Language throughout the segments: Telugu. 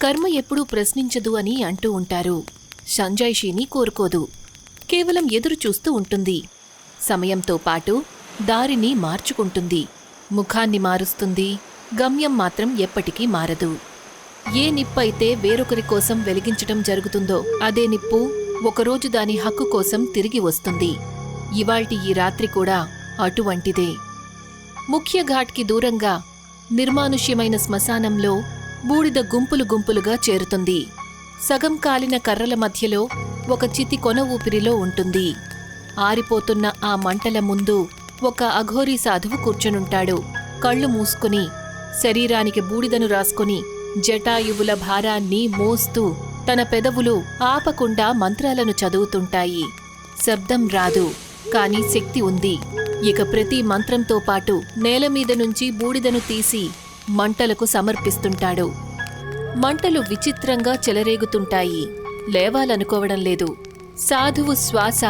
కర్మ ఎప్పుడూ ప్రశ్నించదు అని అంటూ ఉంటారు. సంజాయిషీని కోరుకోదు, కేవలం ఎదురు చూస్తూ ఉంటుంది. సమయంతో పాటు దారిని మార్చుకుంటుంది, ముఖాన్ని మారుస్తుంది. గమ్యం మాత్రం ఎప్పటికీ మారదు. ఏ నిప్పైతే వేరొకరి కోసం వెలిగించటం జరుగుతుందో అదే నిప్పు ఒకరోజు దాని హక్కు కోసం తిరిగి వస్తుంది. ఇవాల్టి ఈ రాత్రి కూడా అటువంటిదే. ముఖ్య ఘాట్కి దూరంగా నిర్మానుష్యమైన శ్మశానంలో బూడిద గుంపులు గుంపులుగా చేరుతుంది. సగం కాలిన కర్రల మధ్యలో ఒక చితి కొన ఊపిరిలో ఉంటుంది. ఆరిపోతున్న ఆ మంటల ముందు ఒక అఘోరీ సాధువు కూర్చునుంటాడు. కళ్ళు మూసుకుని శరీరానికి బూడిదను రాసుకుని జటాయువుల భారాన్ని మోస్తూ తన పెదవులు ఆపకుండా మంత్రాలను చదువుతుంటాయి. శబ్దం రాదు, కాని శక్తి ఉంది. ఇక ప్రతి మంత్రంతో పాటు నేలమీద నుంచి బూడిదను తీసి మంటలకు సమర్పిస్తుంటాడు. మంటలు విచిత్రంగా చెలరేగుతుంటాయి. లేవాలనుకోవడం లేదు. సాధువు శ్వాస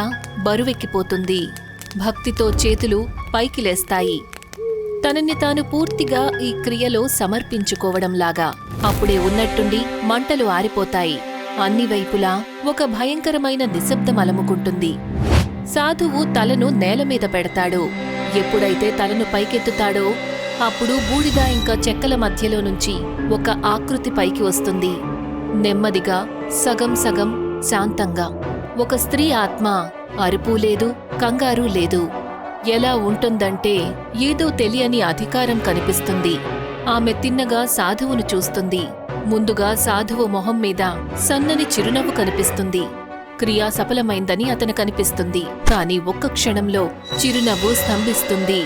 బరువెక్కిపోతుంది. భక్తితో చేతులు పైకి లేస్తాయి. తనని తాను పూర్తిగా ఈ క్రియలో సమర్పించుకోవడంలాగా. అప్పుడే ఉన్నట్టుండి మంటలు ఆరిపోతాయి. అన్ని వైపులా ఒక భయంకరమైన నిశ్శబ్దం అలముకుంటుంది. సాధువు తలను నేలమీద పెడతాడు. ఎప్పుడైతే తలను పైకెత్తుతాడో అప్పుడు బూడిద ఇంకా చెక్కల మధ్యలో నుంచి ఒక ఆకృతి పైకి వస్తుంది. నెమ్మదిగా, సగం సగం, శాంతంగా. ఒక స్త్రీ ఆత్మ. అరుపు లేదు, కంగారు లేదు. ఎలా ఉంటుందంటే ఏదో తెలియని అధికారం కనిపిస్తుంది. ఆమె తిన్నగా సాధువును చూస్తుంది. ముందుగా సాధువు మొహం మీద సన్నని చిరునవ్వు కనిపిస్తుంది. క్రియా సఫలమైందని అతను కనిపిస్తుంది. కాని ఒక్క క్షణంలో చిరునవ్వు స్తంభిస్తుంది.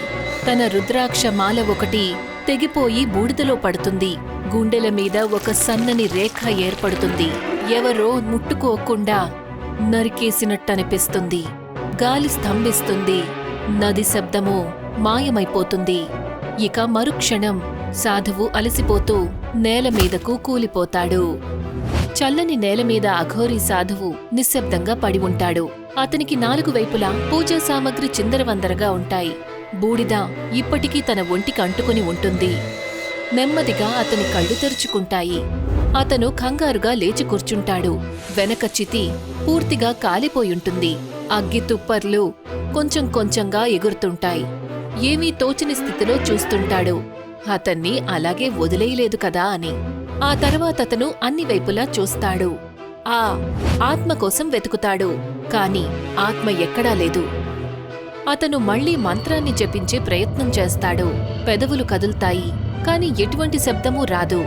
తన రుద్రాక్ష మాల ఒకటి తెగిపోయి బూడిదలో పడుతుంది. గుండెల మీద ఒక సన్నని రేఖ ఏర్పడుతుంది. ఎవరో ముట్టుకోకుండా నరికేసినట్టనిపిస్తుంది. గాలి స్తంభిస్తుంది. నది శబ్దము మాయమైపోతుంది. ఇక మరుక్షణం సాధువు అలసిపోతూ నేలమీదకు కూలిపోతాడు. చల్లని నేలమీద అఘోరీ సాధువు నిశ్శబ్దంగా పడి ఉంటాడు. అతనికి నాలుగు వైపులా పూజా సామగ్రి చిందరవందరగా ఉంటాయి. బూడిద ఇప్పటికీ తన ఒంటికి అంటుకుని ఉంటుంది. నెమ్మదిగా అతని కళ్ళు తెరుచుకుంటాయి. అతను కంగారుగా లేచి కూర్చుంటాడు. వెనక చితి పూర్తిగా కాలిపోయుంటుంది. అగ్గి తుప్పర్లు కొంచెం కొంచెంగా ఎగురుతుంటాయి. ఏమీ తోచని స్థితిలో చూస్తుంటాడు. అతన్ని అలాగే వదిలేయలేదు కదా అని. ఆ తర్వాత అతను అన్ని వైపులా చూస్తాడు. ఆ ఆత్మ కోసం వెతుకుతాడు. కాని ఆత్మ ఎక్కడా లేదు. అతను మళ్లీ మంత్రాన్ని జపించే ప్రయత్నం చేస్తాడు. పెదవులు కదులుతాయి, కాని ఎటువంటి శబ్దమూ రాదు.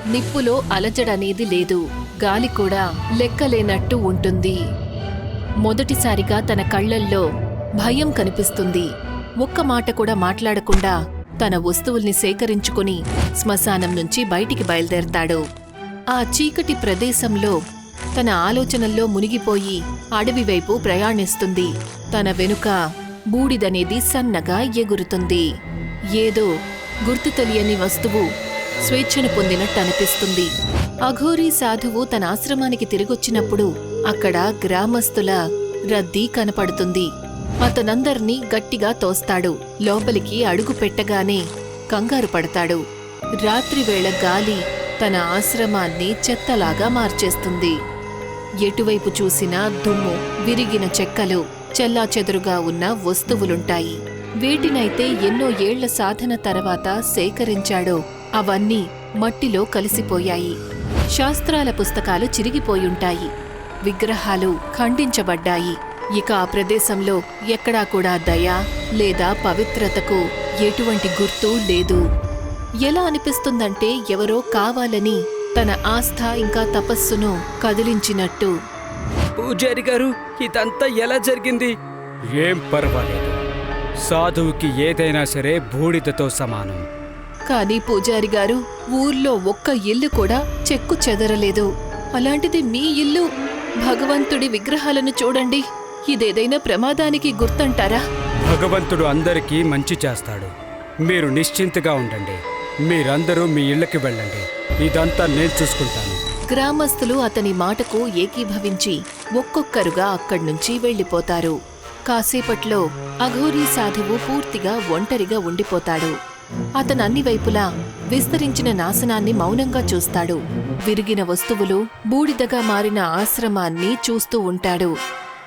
నిప్పులో అలజడనేది లేదు. గాలి కూడా లెక్కలేనట్టు ఉంటుంది. మొదటిసారిగా తన కళ్లల్లో భయం కనిపిస్తుంది. ఒక్క మాట కూడా మాట్లాడకుండా తన వస్తువుల్ని సేకరించుకుని శ్మశానం నుంచి బయటికి బయలుదేరతాడు. ఆ చీకటి ప్రదేశంలో తన ఆలోచనల్లో మునిగిపోయి అడవి వైపు ప్రయాణిస్తుంది. తన వెనుక బూడిదనేది సన్నగా ఎగురుతుంది. ఏదో గుర్తు తెలియని వస్తువు స్వేచ్ఛను పొందినట్టనిపిస్తుంది. అఘోరీ సాధువు తన ఆశ్రమానికి తిరిగొచ్చినప్పుడు అక్కడ గ్రామస్తుల రద్దీ కనపడుతుంది. అతనందర్నీ గట్టిగా తోస్తాడు. లోపలికి అడుగు పెట్టగానే కంగారు పడతాడు. రాత్రివేళ గాలి తన ఆశ్రమాన్ని చెత్తలాగా మార్చేస్తుంది. ఎటువైపు చూసినా దుమ్ము, విరిగిన చెక్కలు, చెల్లాచెదురుగా ఉన్న వస్తువులుంటాయి. వీటినైతే ఎన్నో ఏళ్ల సాధన తర్వాత సేకరించాడో అవన్నీ మట్టిలో కలిసిపోయాయి. శాస్త్రాల పుస్తకాలు చిరిగిపోయుంటాయి. విగ్రహాలు ఖండించబడ్డాయి. ఇక ఆ ప్రదేశంలో ఎక్కడా కూడా దయ లేదా పవిత్రతకు ఎటువంటి గుర్తు లేదు. ఎలా అనిపిస్తుందంటే ఎవరో కావాలని తన ఆస్థ ఇంకా తపస్సును కదిలించినట్టు. పూజారి గారు, ఇదంతా ఎలా జరిగింది? ఏం పర్వాలేదు. సాధువుకి ఏదైనా సరే బూడిదతో సమానం. కానీ పూజారి గారు, ఊర్లో ఒక్క ఇల్లు కూడా చెక్కు చెదరలేదు. అలాంటిది మీ ఇల్లు. భగవంతుడి విగ్రహాలను చూడండి. ఇదేదైనా ప్రమాదానికి గుర్తంటారా? భగవంతుడు అందరికీ మంచి చేస్తాడు. మీరు నిశ్చింతగా ఉండండి. మీరందరూ మీ ఇళ్ళకి వెళ్ళండి. ఇదంతా నేను చూసుకుంటాను. గ్రామస్తులు అతని మాటకు ఏకీభవించి ఒక్కొక్కరుగా అక్కడ్నుంచి వెళ్లిపోతారు. కాసేపట్లో అఘోరీ సాధువు పూర్తిగా ఒంటరిగా ఉండిపోతాడు. అతను అన్ని వైపులా విస్తరించిన నాశనాన్ని మౌనంగా చూస్తాడు. విరిగిన వస్తువులు, బూడిదగా మారిన ఆశ్రమాన్ని చూస్తూ ఉంటాడు.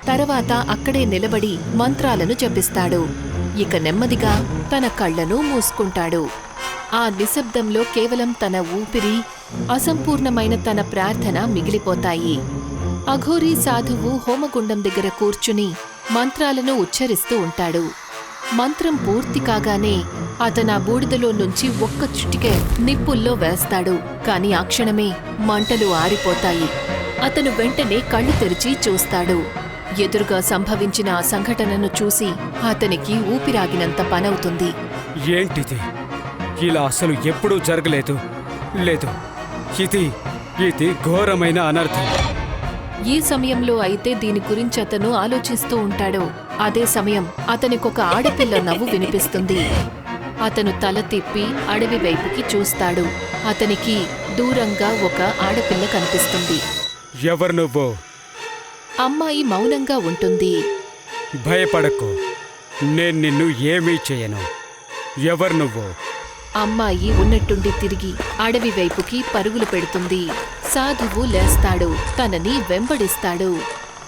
తర్వాత అక్కడే నిలబడి మంత్రాలను జపిస్తాడు. ఇక నెమ్మదిగా తన కళ్లను మూసుకుంటాడు. ఆ నిశ్శబ్దంలో కేవలం తన ఊపిరి, అసంపూర్ణమైన తన ప్రార్థన మిగిలిపోతాయి. అఘోరీ సాధువు హోమగుండం దగ్గర కూర్చుని మంత్రాలను ఉచ్చరిస్తూ ఉంటాడు. మంత్రం పూర్తి కాగానే అతను ఆ బూడిదలో నుంచి ఒక్క చిటికె నిప్పుల్లో వేస్తాడు. కాని ఆ క్షణమే మంటలు ఆరిపోతాయి. అతను వెంటనే కళ్ళు తెరిచి చూస్తాడు. ఎదురుగా సంభవించిన ఆ సంఘటనను చూసి అతనికి ఊపిరాగినంత పనవుతుంది. ఏంటిది? ఇలా అసలు ఎప్పుడూ జరగలేదు. లేదు, ఇది ఘోరమైన అనర్థం. ఈ సమయంలో అయితే దీని గురించి అతను ఆలోచిస్తూ ఉంటాడు. అదే సమయం అతనికొక ఆడపిల్ల నవ్వు వినిపిస్తుంది. అతను తల తిప్పి అడవి వైపుకి చూస్తాడు. అతనికి దూరంగా ఒక ఆడపిల్ల కనిపిస్తుంది. ఎవరు నువ్వు? అమ్మాయి మౌనంగా ఉంటుంది. భయపడకు, నేను నిన్ను ఏమీ చేయను. ఎవరు నువ్వు? అమ్మాయి ఉన్నట్టుండి తిరిగి అడవి వైపుకి పరుగులు పెడుతుంది. సాధువు లేస్తాడు, తనని వెంబడిస్తాడు.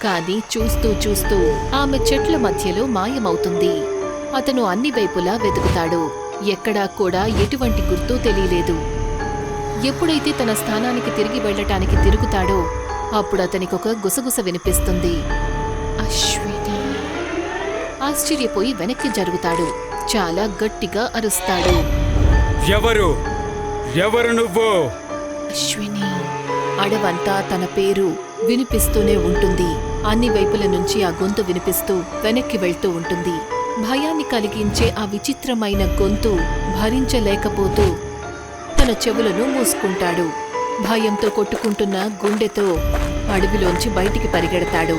కాని చూస్తూ చూస్తూ ఆమె చెట్ల మధ్యలో మాయమవుతుంది. అతను అన్ని వైపులా వెతుకుతాడు. ఎక్కడా కూడా ఎటువంటి గుర్తు తెలియలేదు. ఎప్పుడైతే తన స్థానానికి తిరిగి వెళ్ళటానికి తిరుగుతాడో అప్పుడు అతనికొక గుసగుస వినిపిస్తుంది. అశ్విని! ఆశ్చర్యపోయి వెనక్కి జరుగుతాడు. చాలా గట్టిగా అరుస్తాడు. ఎవరు నువ్వు? అశ్విని! అడవంతా తన పేరు వినిపిస్తూనే ఉంటుంది. అన్ని వైపుల నుంచి ఆ గొంతు వినిపిస్తూ వెనక్కి వెళ్తూ ఉంటుంది. భయాన్ని కలిగించే ఆ విచిత్రమైన గొంతు భరించలేకపోతూ తన చెవులను మూసుకుంటాడు. భయంతో కొట్టుకుంటున్న గుండెతో అడవిలోంచి బయటికి పరిగెడతాడు.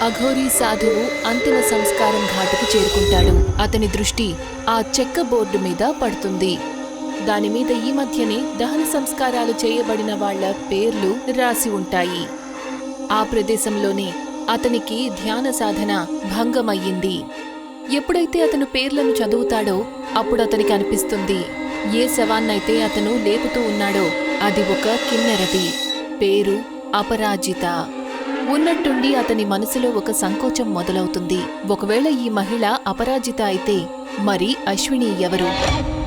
అఘోరీ సాధువు అంతిమ సంస్కారం ఘాటుకు చేరుకుంటాడు. అతని దృష్టి ఆ చెక్క బోర్డు మీద పడుతుంది. దానిమీద ఈ మధ్యనే దహన సంస్కారాలు చేయబడిన వాళ్ల పేర్లు రాసి ఉంటాయి. ఆ ప్రదేశంలోనే అతనికి ధ్యాన సాధన భంగమయ్యింది. ఎప్పుడైతే అతను పేర్లను చదువుతాడో అప్పుడు అతనికి అనిపిస్తుంది, ఏ శవాన్నైతే అతను లేపుతూ ఉన్నాడో అది ఒక కిన్నెరది. పేరు అపరాజిత. ఉన్నట్టుండి అతని మనసులో ఒక సంకోచం మొదలవుతుంది. ఒకవేళ ఈ మహిళ అపరాజిత అయితే మరి అశ్విని ఎవరు?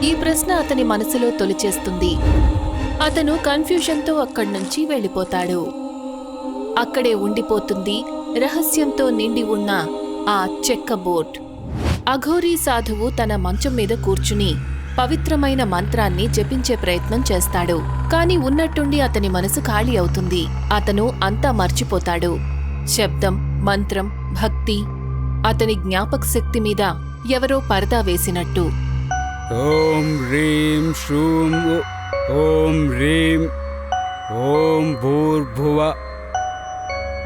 ఈ ప్రశ్న అతని మనసులో తొలిచేస్తుంది. అతను కన్ఫ్యూజన్తో అక్కడ్నుంచి వెళ్ళిపోతాడు. అక్కడే ఉండిపోతుంది రహస్యంతో నిండి ఉన్న ఆ చెక్క బోర్డ్. అఘోరీ సాధువు తన మంచం మీద కూర్చుని పవిత్రమైన మంత్రాన్ని జపించే ప్రయత్నం చేస్తాడు. కాని ఉన్నట్టుండి అతని మనసు ఖాళీ అవుతుంది. అతను అంతా మర్చిపోతాడు. శబ్దం, మంత్రం, భక్తి, అతని జ్ఞాపక శక్తి మీద ఎవరో పరదా వేసినట్టు. ఓం హ్రీం శ్రూం ఓం హ్రీం ఓం భూర్భువ.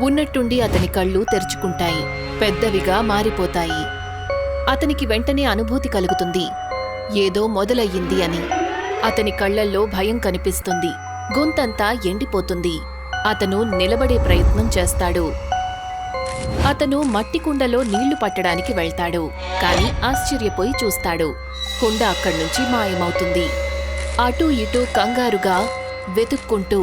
ఉన్నట్టుండి అతని కళ్ళు తెరుచుకుంటాయి, పెద్దవిగా మారిపోతాయి. అతనికి వెంటనే అనుభూతి కలుగుతుంది, ఏదో మొదలయ్యింది అని. అతని కళ్లల్లో భయం కనిపిస్తుంది. గొంతంతా ఎండిపోతుంది. అతను నిలబడే ప్రయత్నం చేస్తాడు. అతను మట్టి కుండలో నీళ్లు పట్టడానికి వెళ్తాడు. కాని ఆశ్చర్యపోయి చూస్తాడు, కుండ అక్కడ్నుంచి మాయమవుతుంది. అటూ ఇటూ కంగారుగా వెతుక్కుంటూ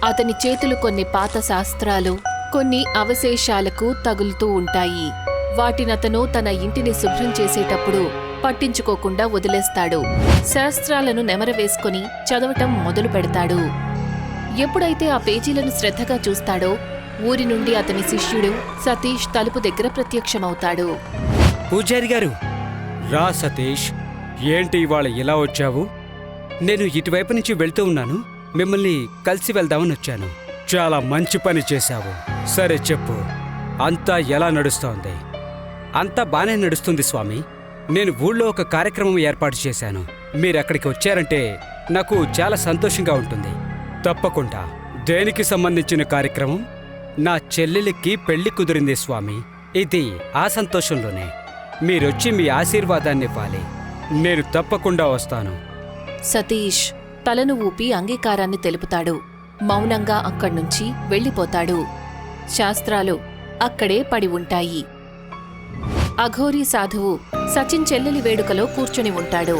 అతని చేతులు కొన్ని పాత శాస్త్రాలు, కొన్ని అవశేషాలకు తగులుతూ ఉంటాయి. వాటినతను తన ఇంటిని శుభ్రం చేసేటప్పుడు పట్టించుకోకుండా వదిలేస్తాడు. శాస్త్రాలను నెమరవేసుకుని చదవటం మొదలు పెడతాడు. ఎప్పుడైతే ఆ పేజీలను శ్రద్ధగా చూస్తాడో ఊరి నుండి అతని శిష్యుడు సతీష్ తలుపు దగ్గర ప్రత్యక్షమవుతాడు. పూజారి గారు! రా సతీష్, ఏంటి ఇవాళ ఇలా వచ్చావు? నేను ఇటువైపు నుంచి వెళ్తూ ఉన్నాను, మిమ్మల్ని కలిసి వెళ్దామని వచ్చాను. చాలా మంచి పని చేశావు. సరే చెప్పు, అంతా ఎలా నడుస్తోంది? అంతా బానే నడుస్తుంది స్వామి. నేను ఊళ్ళో ఒక కార్యక్రమం ఏర్పాటు చేశాను. మీరక్కడికి వచ్చారంటే నాకు చాలా సంతోషంగా ఉంటుంది. తప్పకుండా. దేనికి సంబంధించిన కార్యక్రమం? నా చెల్లెలికి పెళ్లి కుదిరింది స్వామి. ఇది ఆ సంతోషంలోనే. మీరొచ్చి మీ ఆశీర్వాదాన్ని ఇవ్వాలి. నేను తప్పకుండా వస్తాను. సతీష్ తలను ఊపి అంగీకారాన్ని తెలుపుతాడు. మౌనంగా అక్కడ్నుంచి వెళ్ళిపోతాడు. శాస్త్రాలు అక్కడే పడి ఉంటాయి. అఘోరీ సాధువు సచిన్ చెల్లెలి వేడుకలో కూర్చుని ఉంటాడు.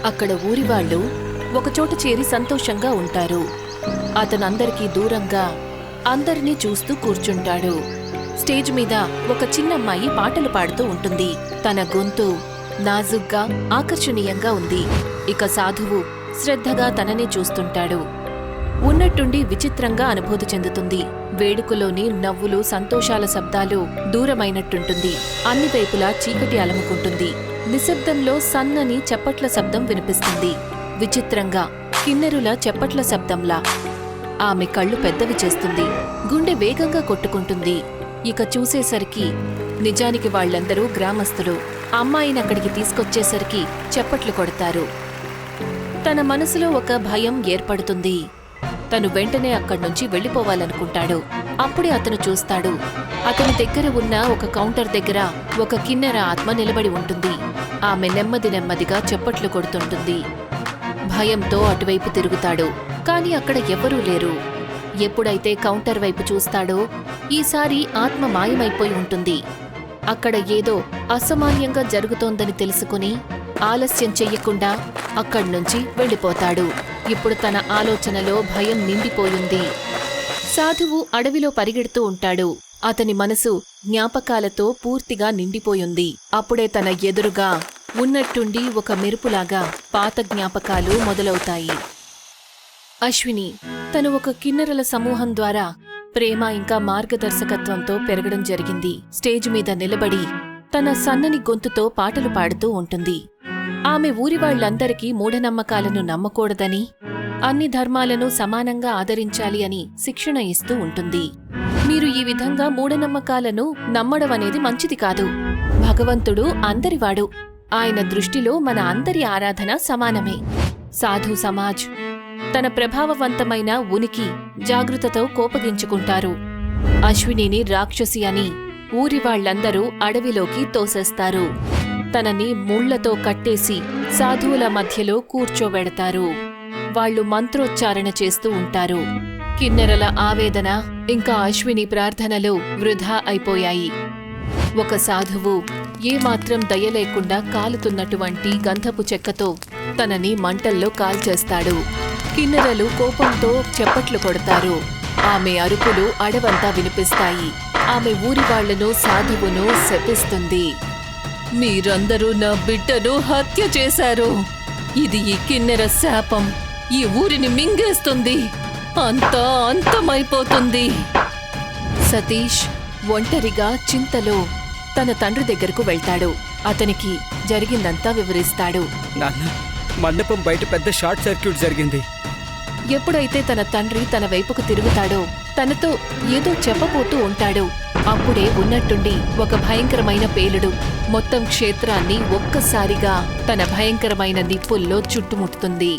అక్కడ ఊరివాళ్లు ఒకచోట చేరి సంతోషంగా ఉంటారు. అతనందరికీ దూరంగా అందరినీ చూస్తూ కూర్చుంటాడు. స్టేజ్ మీద ఒక చిన్నమ్మాయి పాటలు పాడుతూ ఉంటుంది. తన గొంతు నాజుగ్గా ఆకర్షణీయంగా ఉంది. ఇక సాధువు శ్రద్ధగా తననే చూస్తుంటాడు. ఉన్నట్టుండి విచిత్రంగా అనుభూతి చెందుతుంది. వేడుకలోని నవ్వులు, సంతోషాల శబ్దాలు దూరమైనట్టుంటుంది. అన్ని వైపులా చీకటి అలముకుంటుంది. నిశ్శబ్దంలో సన్నని చప్పట్ల శబ్దం వినిపిస్తుంది. విచిత్రంగా కిన్నెరుల చప్పట్ల శబ్దంలా. ఆమె కళ్ళు పెద్దవి చేస్తుంది. గుండె వేగంగా కొట్టుకుంటుంది. ఇక చూసేసరికి నిజానికి వాళ్ళందరూ గ్రామస్తులు. అమ్మాయిని అక్కడికి తీసుకొచ్చేసరికి చప్పట్లు కొడతారు. తన మనసులో ఒక భయం ఏర్పడుతుంది. తను వెంటనే అక్కడ్నుంచి వెళ్ళిపోవాలనుకుంటాడు. అప్పుడే అతను చూస్తాడు. అతని దగ్గర ఉన్న ఒక కౌంటర్ దగ్గర ఒక కిన్నెర ఆత్మ నిలబడి ఉంటుంది. ఆమె నెమ్మదిగా చప్పట్లు కొడుతుంటుంది. భయంతో అటువైపు తిరుగుతాడు. కాని అక్కడ ఎవరూ లేరు. ఎప్పుడైతే కౌంటర్ వైపు చూస్తాడో ఈసారి ఆత్మ మాయమైపోయి ఉంటుంది. అక్కడ ఏదో అసామాన్యంగా జరుగుతోందని తెలుసుకుని ఆలస్యం చెయ్యకుండా అక్కడ్నుంచి వెళ్ళిపోతాడు. ఇప్పుడు తన ఆలోచనలో భయం నిండిపోయింది. సాధువు అడవిలో పరిగెడుతూ ఉంటాడు. అతని మనసు జ్ఞాపకాలతో పూర్తిగా నిండిపోయింది. అప్పుడే తన ఎదురుగా ఉన్నట్టుండి ఒక మెరుపులాగా పాత జ్ఞాపకాలు మొదలవుతాయి. అశ్విని తను ఒక కిన్నెరల సమూహం ద్వారా ప్రేమ ఇంకా మార్గదర్శకత్వంతో పెరగడం జరిగింది. స్టేజ్ మీద నిలబడి తన సన్నని గొంతుతో పాటలు పాడుతూ ఉంటుంది. ఆమె ఊరి వాళ్లందరికీ మూఢనమ్మకాలను నమ్మకూడదని, అన్ని ధర్మాలను సమానంగా ఆదరించాలి అని శిక్షణ ఇస్తూ ఉంటుంది. మీరు ఈ విధంగా మూఢనమ్మకాలను నమ్మడం అనేది మంచిది కాదు. భగవంతుడు అందరివాడు. ఆయన దృష్టిలో మన అందరి ఆరాధన సమానమే. సాధు సమాజ్ తన ప్రభావవంతమైన ఉనికి, జాగృతతో కోపగించుకుంటారు. అశ్వినిని రాక్షసి అని ఊరి వాళ్లందరూ అడవిలోకి తోసేస్తారు. తనని ముళ్లతో కట్టేసి సాధువుల మధ్యలో కూర్చోబెడతారు. వాళ్లు మంత్రోచ్చారణ చేస్తూ ఉంటారు. కిన్నెరల ఆవేదన ఇంకా అశ్విని ప్రార్థనలు వృధా అయిపోయాయి. ఒక సాధువు ఏమాత్రం దయలేకుండా కాలుతున్నటువంటి గంధపు చెక్కతో తనని మంటల్లో కాల్చేస్తాడు. కిన్నెరలు కోపంతో చప్పట్లు కొడతారు. ఆమె అరుపులు అడవంతా వినిపిస్తాయి. ఆమె ఊరి వాళ్లను, సాధువును శపిస్తుంది. మీరందరూ నా బిడ్డను హత్య చేశారు. ఇది ఈ కిన్నెర శాపం. ఈ ఊరిని మింగేస్తుంది. అంతా అంతమైపోతుంది. సతీష్ ఒంటరిగా చింతలో తన తండ్రి దగ్గరకు వెళ్తాడు. అతనికి జరిగిందంతా వివరిస్తాడు. నాన్న, మండపం బయట పెద్ద షార్ట్ సర్క్యూట్ జరిగింది. ఎప్పుడైతే తన తండ్రి తన వైపుకు తిరుగుతాడో తనతో ఏదో చెప్పబోతూ ఉంటాడు. అప్పుడే ఉన్నట్టుండి ఒక భయంకరమైన పేలుడు మొత్తం క్షేత్రాన్ని ఒక్కసారిగా తన భయంకరమైన నిప్పుల్లో చుట్టుముట్టుతుంది.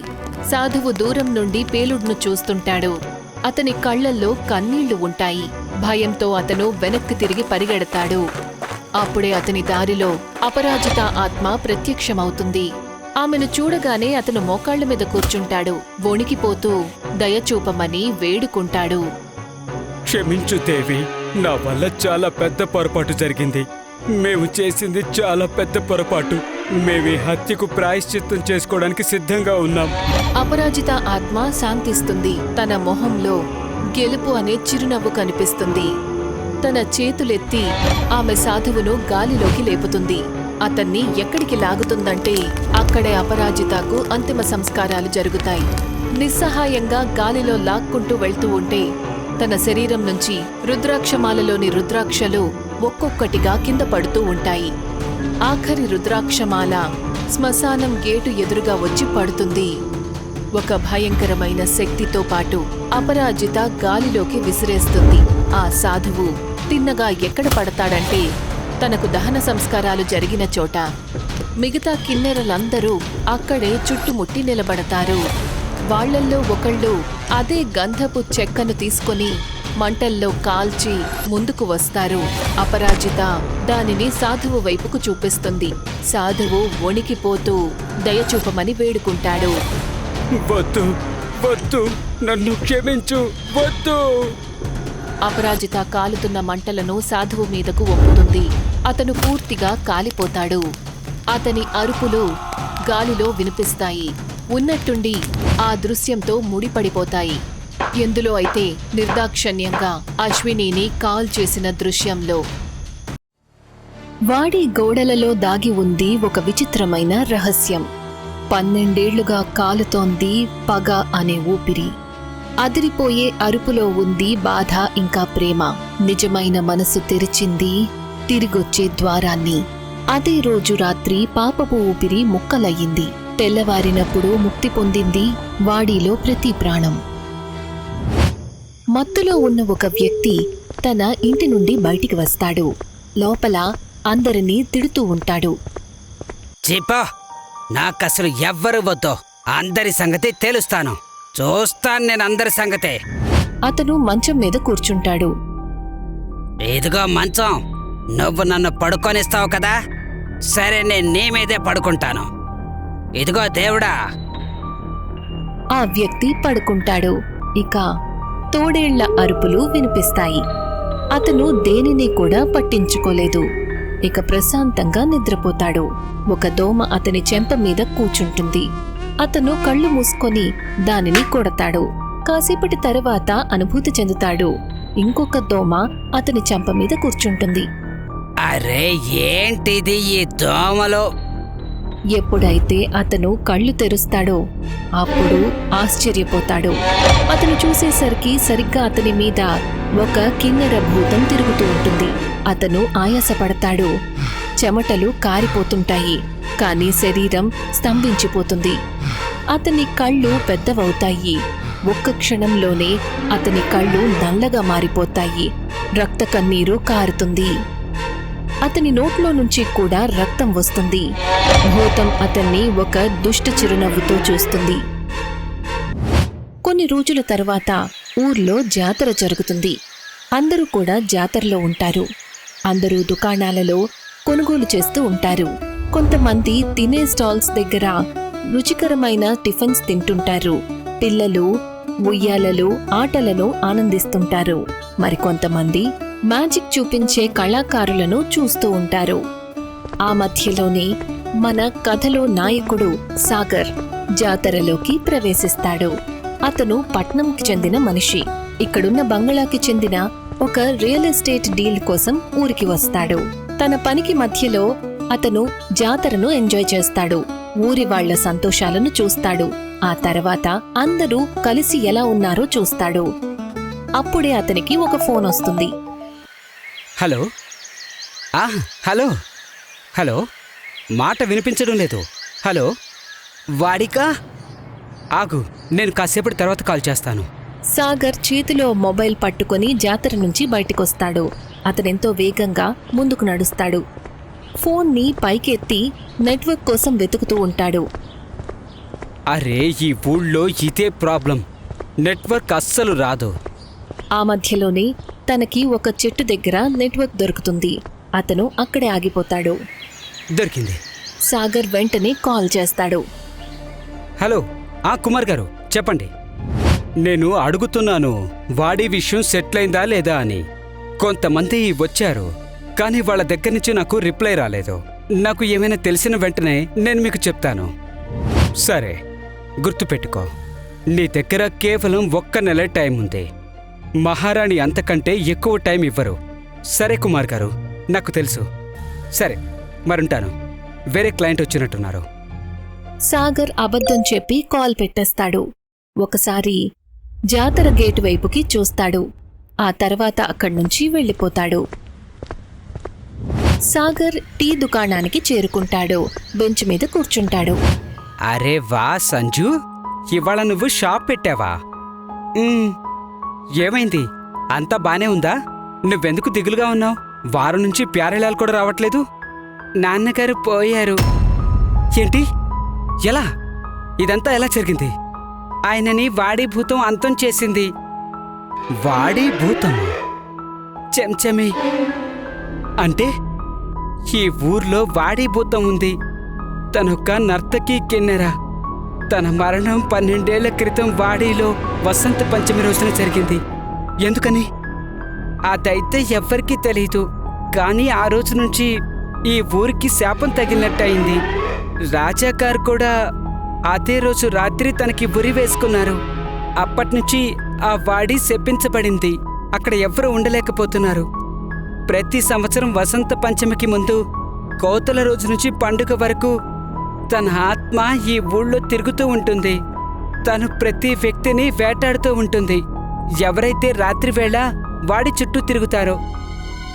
సాధువు దూరం నుండి పేలుడును చూస్తుంటాడు. అతని కళ్లల్లో కన్నీళ్లు ఉంటాయి. భయంతో అతను వెనక్కి తిరిగి పరిగెడతాడు. అప్పుడే అతని దారిలో అపరాజిత ఆత్మ ప్రత్యక్షమవుతుంది. ఆమెను చూడగానే అతను మోకాళ్ల మీద కూర్చుంటాడు. వణికిపోతూ దయచూపమని వేడుకుంటాడు. క్షమించు దేవి, నా వల్ల చాలా పెద్ద పొరపాటు జరిగింది. మేము చేసింది చాలా పెద్ద పొరపాటు. మేమీ హత్యకు ప్రాయశ్చిత్తం చేసుకోవడానికి సిద్ధంగా ఉన్నాం. అపరాజిత ఆత్మ శాంతిస్తుంది. తన మొహంలో గెలుపు అనే చిరునవ్వు కనిపిస్తుంది. తన చేతులెత్తి ఆమె సాధువును గాలిలోకి లేపుతుంది. అతన్ని ఎక్కడికి లాగుతుందంటే అక్కడే అపరాజితకు అంతిమ సంస్కారాలు జరుగుతాయి. నిస్సహాయంగా గాలిలో లాక్కుంటూ వెళ్తూ ఉంటే తన శరీరం నుంచి రుద్రాక్షమాలలోని రుద్రాక్షలు ఒక్కొక్కటిగా కింద పడుతూ ఉంటాయి. ఆఖరి రుద్రాక్షమాల శ్మశానం గేటు ఎదురుగా వచ్చి పడుతుంది. ఒక భయంకరమైన శక్తితో పాటు అపరాజిత గాలిలోకి విసిరేస్తుంది. ఆ సాధువు తిన్నగా ఎక్కడ పడతాడంటే తనకు దహన సంస్కారాలు జరిగిన చోట. మిగతా కిన్నెరలందరూ అక్కడే చుట్టుముట్టి నిలబడతారు. వాళ్లల్లో ఒకళ్ళు అదే గంధపు చెక్కను తీసుకొని మంటల్లో కాల్చి ముందుకు వస్తారు. అపరాజిత దానిని సాధువు వైపుకు చూపిస్తుంది. సాధువు వణికిపోతూ దయచూపమని వేడుకుంటాడు. వద్దు, వద్దు, నన్ను క్షమించు, వద్దు. అపరాజిత కాలుతున్న మంటలను సాధువు మీదకు వంపుతుంది. అతను పూర్తిగా కాలిపోతాడు. అతని అరుపులు గాలిలో వినిపిస్తాయి. ఉన్నట్టుండి ఆ దృశ్యంతో ముడిపడిపోతాయి. ఎందులో అయితే నిర్దాక్షణ్యంగా అశ్వినిని కాల్ చేసిన దృశ్యంలో. వాడి గోడలలో దాగి ఉంది ఒక విచిత్రమైన రహస్యం. 12 ఏళ్లుగా కాలుతోంది పగ అనే ఊపిరి. అదిరిపోయే అరుపులో ఉంది బాధ ఇంకా ప్రేమ. నిజమైన మనసు తెరిచింది తిరిగొచ్చే ద్వారాన్ని. అదే రోజు రాత్రి పాపపు ఊపిరి ముక్కలయ్యింది. తెల్లవారినప్పుడు ముక్తి పొందింది వాడిలో ప్రతి ప్రాణం. మత్తులో ఉన్న ఒక వ్యక్తి తన ఇంటి నుండి బయటికి వస్తాడు. లోపల అందరినీ తిడుతూ ఉంటాడు. చెప్పా, నాకసలు ఎవ్వరు వద్దు. అందరి సంగతి తెలుస్తాను. చూస్తాను నేను అందరి సంగతి. అతను మంచం మీద కూర్చుంటాడు. ఇదిగో మంచం, నువ్వు నన్ను పడుకొనిస్తావు కదా, సరే నేను నీ మీదే పడుకుంటాను. ఇదిగో దేవుడా. ఆ వ్యక్తి పడుకుంటాడు. ఇక తోడేళ్ల అరుపులు వినిపిస్తాయి. అతను దేనిని కూడా పట్టించుకోలేదు. ఇక ప్రశాంతంగా నిద్రపోతాడు. ఒక దోమ అతని చెంప మీద కూర్చుంటుంది. అతను కళ్ళు మూసుకొని దానిని కొడతాడు. కాసేపటి తర్వాత అనుభూతి చెందుతాడు. ఇంకొక దోమ అతని చెంప మీద కూర్చుంటుంది. అరే ఏంటిది ఈ దోమలో? ఎప్పుడైతే అతను కళ్ళు తెరుస్తాడో అప్పుడు ఆశ్చర్యపోతాడు. అతను చూసేసరికి సరిగ్గా అతని మీద ఒక కిన్నెర భూతం తిరుగుతూ ఉంటుంది. అతను ఆయాసపడతాడు. చెమటలు కారిపోతుంటాయి. కానీ శరీరం స్తంభించిపోతుంది. అతని కళ్ళు పెద్దవవుతాయి. ఒక్క క్షణంలోనే అతని కళ్ళు నల్లగా మారిపోతాయి. రక్త కన్నీరు కారుతుంది. అతని నోట్లో నుంచి కూడా రక్తం వస్తుంది. భూతం అతన్ని ఒక దుష్ట చిరునవ్వుతో చూస్తుంది. కొన్ని రోజుల తర్వాత ఊర్లో జాతర జరుగుతుంది. అందరూ కూడా జాతరలో ఉంటారు. అందరూ దుకాణాలలో కొనుగోలు చేస్తూ ఉంటారు. కొంతమంది తినే స్టాల్స్ దగ్గర రుచికరమైన టిఫిన్స్ తింటుంటారు. పిల్లలు ఉయ్యాలలు ఆటలను ఆనందిస్తుంటారు. మరికొంతమంది మ్యాజిక్ చూపించే కళాకారులను చూస్తూ ఉంటారు. ఆ మధ్యలోనే మన కథలో నాయకుడు సాగర్ జాతరలోకి ప్రవేశిస్తాడు. అతను పట్నంకి చెందిన మనిషి. ఇక్కడున్న బంగళాకి చెందిన ఒక రియల్ ఎస్టేట్ డీల్ కోసం ఊరికి వస్తాడు. తన పనికి మధ్యలో అతను జాతరను ఎంజాయ్ చేస్తాడు. ఊరి వాళ్ల సంతోషాలను చూస్తాడు. ఆ తర్వాత అందరూ కలిసి ఎలా ఉన్నారో చూస్తాడు. అప్పుడే అతనికి ఒక ఫోన్ వస్తుంది. హలో హలో హలో, మాట వినిపించడం లేదు. హలో వాడికా? ఆగు, నేను కాసేపటి తర్వాత కాల్ చేస్తాను. సాగర్ చేతిలో మొబైల్ పట్టుకొని జాతర నుంచి బయటికొస్తాడు. అతనెంతో వేగంగా ముందుకు నడుస్తాడు. ఫోన్ని పైకెత్తి నెట్వర్క్ కోసం వెతుకుతూ ఉంటాడు. అరే ఈ ఊళ్ళో ఇదే ప్రాబ్లం, నెట్వర్క్ అస్సలు రాదు. ఆ మధ్యలోనే తనకి ఒక చెట్టు దగ్గర నెట్వర్క్ దొరుకుతుంది. అతను అక్కడే ఆగిపోతాడు. దొరికింది. సాగర్ వెంటనే కాల్ చేస్తాడు. హలో కుమార్ గారు చెప్పండి. నేను అడుగుతున్నాను వాడి విషయం సెటిల్ అయిందా లేదా అని. కొంతమంది వచ్చారు కానీ వాళ్ళ దగ్గర నుంచి నాకు రిప్లై రాలేదు. నాకు ఏమైనా తెలిసిన వెంటనే నేను మీకు చెప్తాను. సరే గుర్తుపెట్టుకో, నీ దగ్గర కేవలం 1 నెల టైం ఉంది. మహారాణి అంతకంటే ఎక్కువ టైం ఇవ్వరు. సరే కుమార్ గారు, నాకు తెలుసు. సరే మరుంటాను, వేరే క్లయింట్ వచ్చినట్టున్నారు. సాగర్ అబద్ధం చెప్పి కాల్ పెట్టేస్తాడు. ఒకసారి జాతర గేటు వైపుకి చూస్తాడు. ఆ తర్వాత అక్కడ్నుంచి వెళ్ళిపోతాడు. సాగర్ టీ దుకాణానికి చేరుకుంటాడు. బెంచ్ మీద కూర్చుంటాడు. అరే వా సంజు, ఇవాళ నువ్వు షాప్ పెట్టావా? ఏమైంది? అంతా బానే ఉందా? నువ్వెందుకు దిగులుగా ఉన్నావు? వారం నుంచి ప్యారెలాలు కూడా రావట్లేదు. నాన్నగారు పోయారు. ఏంటి? ఎలా? ఇదంతా ఎలా జరిగింది? ఆయనని వాడి భూతం అంతం చేసింది. వాడి భూతం? చెంచమి అంటే ఈ ఊర్లో వాడి భూతం ఉంది. తనొక్క నర్తకి కిన్నెర. తన మరణం 12 ఏళ్ల క్రితం వాడిలో వసంత పంచమి రోజున జరిగింది. ఎందుకని? అదైతే ఎవ్వరికీ తెలీదు. కానీ ఆ రోజు నుంచి ఈ ఊరికి శాపం తగిలినట్టయింది. రాజా గారు కూడా అదే రోజు రాత్రి తనకి ఉరి వేసుకున్నారు. అప్పటినుంచి ఆ వాడి శపించబడింది. అక్కడ ఎవ్వరూ ఉండలేకపోతున్నారు. ప్రతి సంవత్సరం వసంత పంచమికి ముందు కోతల రోజు నుంచి పండుగ వరకు తన ఆత్మ ఈ ఊళ్ళో తిరుగుతూ ఉంటుంది. తను ప్రతి వ్యక్తిని వేటాడుతూ ఉంటుంది. ఎవరైతే రాత్రివేళ వాడి చుట్టూ తిరుగుతారో.